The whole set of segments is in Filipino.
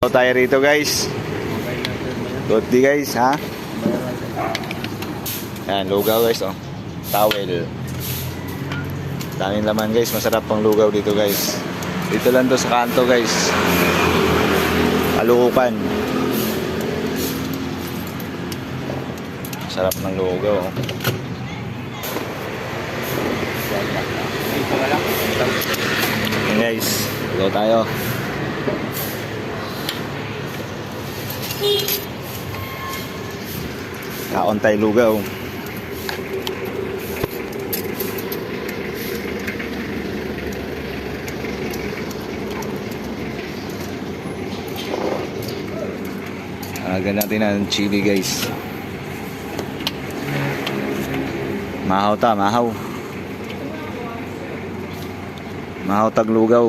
Tayo rito guys. Good day guys, ha? Yan, lugaw guys, oh. Towel. Daming laman guys, masarap pang lugaw dito guys. Dito lang to sa kanto guys. Kalukukan. Sarap ng lugaw, oh. Yan guys, lugaw tayo. Kaon tayo lugaw. Lagyan natin ng chili guys. Mahaw ta, mahaw. Mahaw tag lugaw.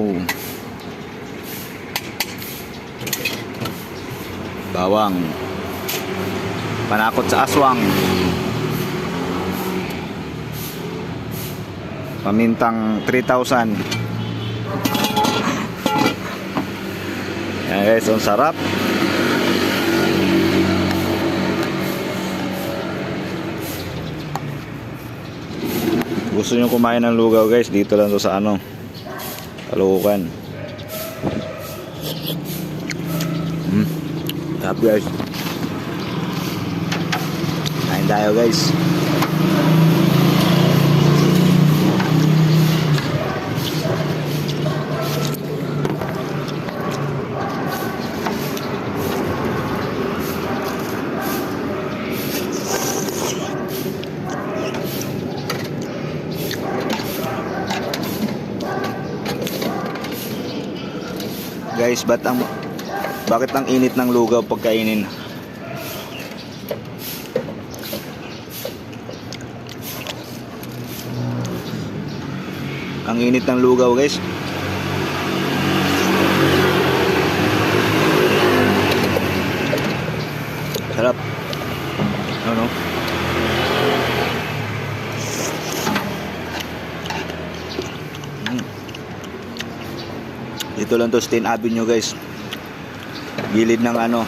Bawang. Panakot sa aswang. Pamintang 3,000. Yan guys, ang sarap. Gusto nyo kumain ng lugaw guys, dito lang to sa ano, Kalukukan. Sarap guys. Kain tayo guys. Guys, bakit ang init ng lugaw pagkainin? Ang init ng lugaw guys. Sarap. Ano? Dito lang to, Stain Avenue guys. Gilid ng ano,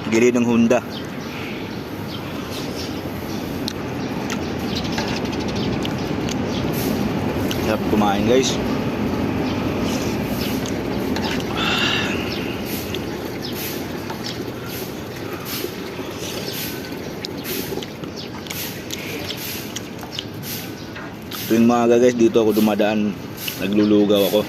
gilid ng Honda. Sarap kumain guys. Tuwing maaga guys, dito ako dumadaan, naglulugaw ako.